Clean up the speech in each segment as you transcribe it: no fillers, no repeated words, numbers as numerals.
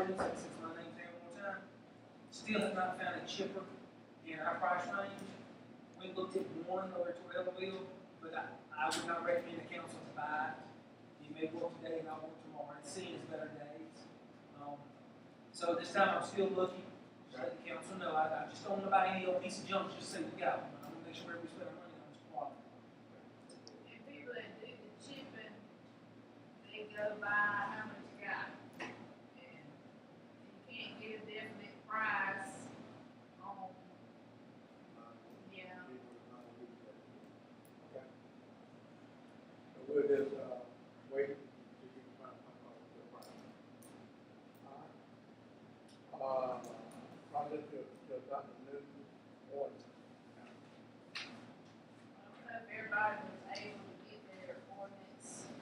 ordinance, and since my name's there one more time, still have not found a chipper in our price range. We looked at one over at Davila, but I would not recommend the council to buy it. You may work today and not work tomorrow. It's seen as better days. So this time I'm still looking. Just let the council know. I just don't want to buy any old piece of junk just to say we got one. I want to make sure we spend our money on this quality. And people that do the chipping, they go by how much you got. And you can't get a definite price on, yeah. Okay. So we'll just, wait till you find the price. All right. Project to adopt a new ordinance. I don't know if everybody was able to get their ordinance.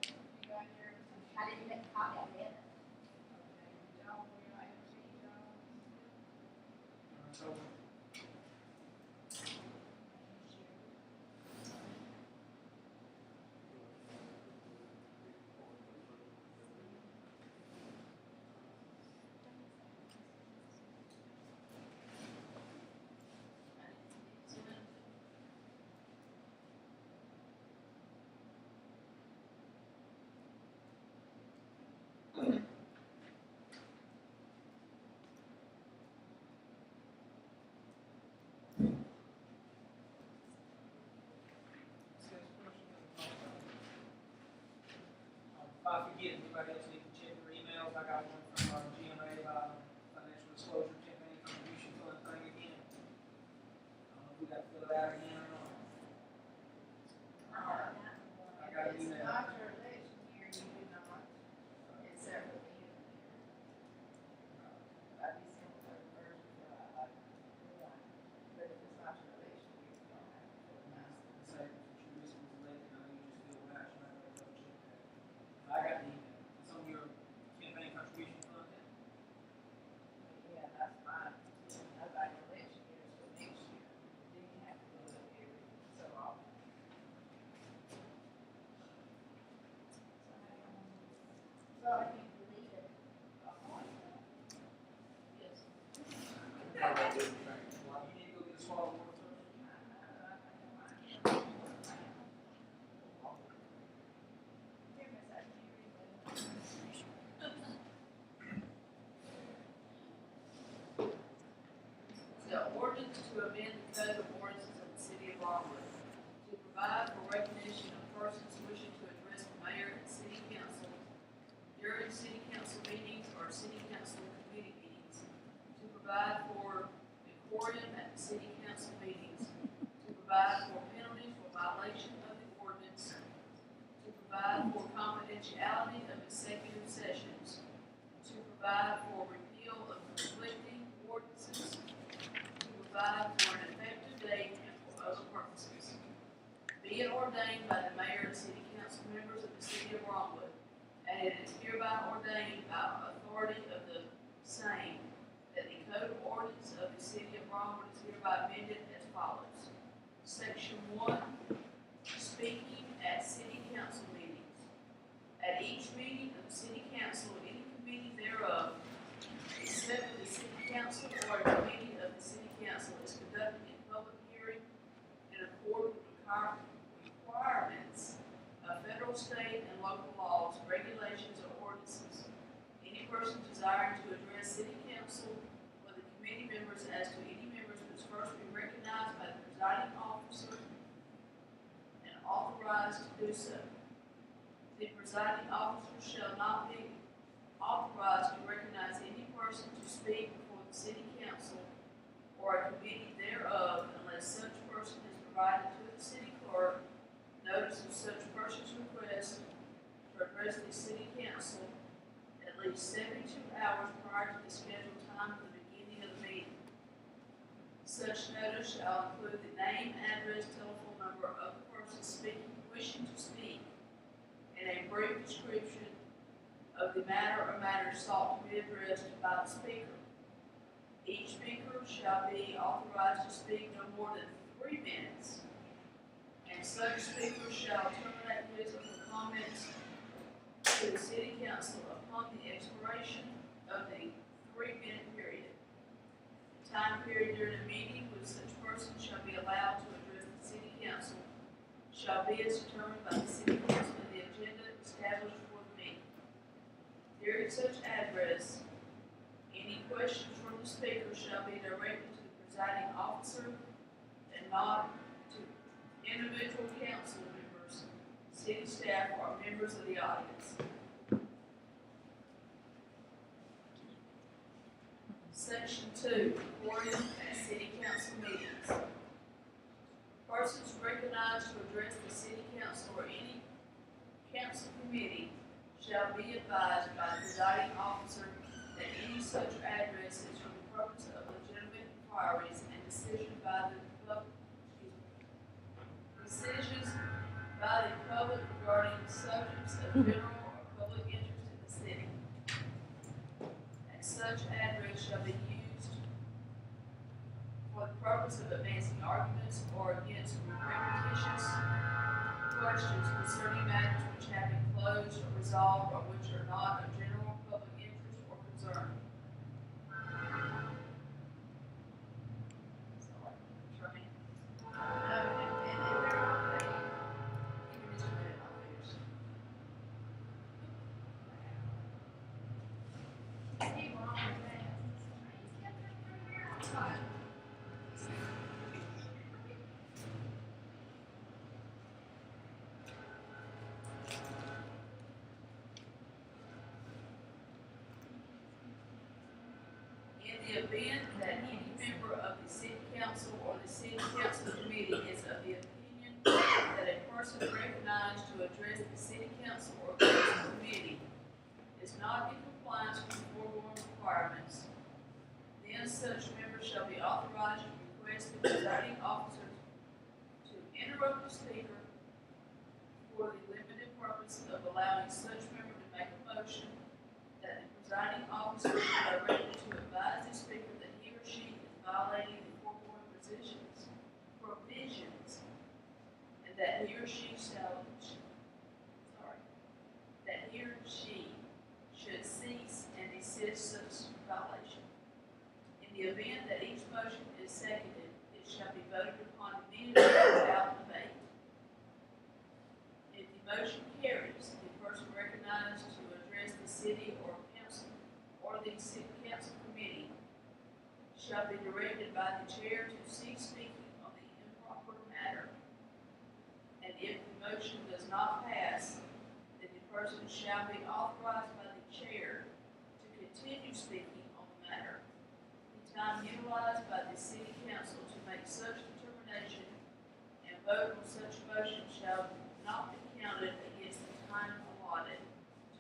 You got yours? I didn't make a copy of it. Okay, John, were you able to see John? So if I forget, anybody else need to check their emails? I got one from our GMA about financial disclosure campaign contribution fund thing again. We got to fill it out again or not. I got an It's email. not your election year, you do not. It's separate in there. By December 31st, like one. But if it's not your election year, you don't have to fill it out. Say, if your risk was elected, I know you just feel bad, you might have to double check that. I got the email. It's on your campaign contribution fund. Yeah, that's fine. That's like election years for next year. Then you have to do it every so often. So I can delete it. Yes. All right, good, thanks. You need to go get a swallow of water first. The ordinance to amend the code of ordinances of the city of Bronwood to provide for recognition of persons wishing to address the mayor and city council during city council meetings or city council committee meetings, to provide for decorum at the city council meetings, to provide for penalties for violation of the ordinance, to provide for confidentiality of executive sessions, to provide for repeal of conflicting ordinances, to provide for an effective date and for other purposes. Be it ordained by the mayor and city council members of the city of Bronwood, and it is hereby ordained by authority of the same, that the code of ordinance of the city of Bronwood is hereby amended as follows. Section 1, speaking at city council meetings. At each meeting of the city council, any committee thereof, except for the city council or a committee of the city council, is conducted in public hearing in accordance with requirements of federal, state, and local laws, regulations, or ordinances. Any person desiring to address city council or the committee members as to any members must first be recognized by the presiding officer and authorized to do so. The presiding officer shall not be authorized to recognize any person to speak before the city council or a committee thereof unless such person has provided to the city clerk notice of such person's request to address the city council at least 72 hours prior to the scheduled time of the beginning of the meeting. Such notice shall include the name, address, telephone number of the person wishing to speak, and a brief description of the matter or matters sought to be addressed by the speaker. Each speaker shall be authorized to speak no more than 3 minutes, and such speaker shall terminate his or her comments to the city council upon the expiration of the 3-minute period. The time period during the meeting which such person shall be allowed to address the city council shall be as determined by the city council in the agenda established for the meeting. During such address, any questions from the speaker shall be directed to the presiding officer and not to individual council members, city staff, or members of the audience. Section 2, recording at city council meetings. Persons recognized to address the city council or any council committee shall be advised by the presiding officer that any such address is for the purpose of legitimate inquiries and decisions by the public regarding subjects of general or public interest in the city. And such address shall be used for the purpose of advancing arguments or against repetitious questions concerning matters which have been closed or resolved or which are not of general public interest or concern. In the event that any member of the city council or the city council committee is of the opinion that a person recognized to address the city council or council committee is not in compliance with the foregoing requirements, then such member shall be authorized to request the presiding officer to interrupt the speaker for the limited purpose of allowing such member to make a motion that the presiding officer is directed to advise the speaker that he or she is violating the foregoing provisions, and that he or she should cease and desist such violation. In the event that each motion is seconded, it shall be voted upon immediately without debate. If the motion carries, the person recognized to address the city or council or the city council committee shall be directed by the chair to cease speaking on the improper matter. And if the motion does not pass, then the person shall be authorized by the chair to continue speaking on the matter. The time utilized by the city council to make such determination and vote on such motion shall not be counted against the time allotted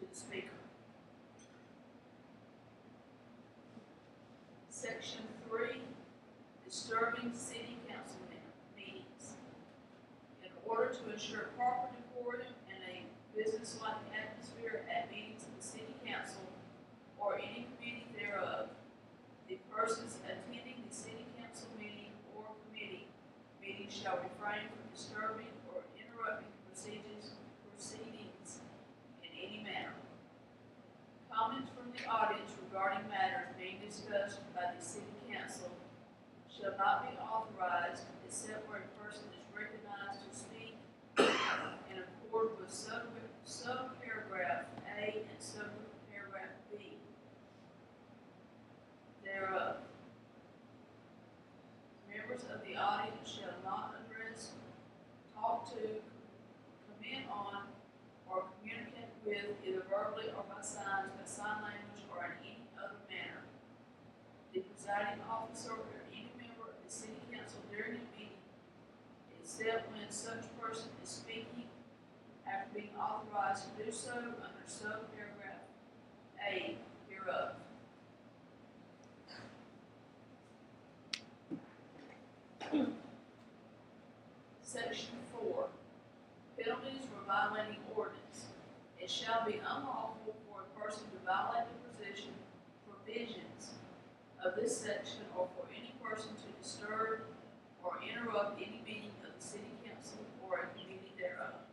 to the speaker. Section 3, disturbing city council meetings. In order to ensure proper decorum and a business-like atmosphere at meetings of the city council or any committee thereof, the persons attending the city council meeting or committee meeting shall refrain from disturbing or interrupting proceedings in any manner. Comments from the audience regarding matters being discussed by the city council shall not be authorized except where a person is recognized to speak in accord with subparagraph A and subparagraph B thereof. Members of the audience shall not address, talk to, comment on, or communicate with, either verbally or by signs, by sign language, or in any other manner. The presiding officer or any member of the city council during the meeting, except when such person is speaking after being authorized to do so under subparagraph A hereof. Section 4, penalties for violating ordinance. It shall be unlawful for a person to violate the provisions of this section or for any person to disturb or interrupt any meeting of the city council or a committee thereof.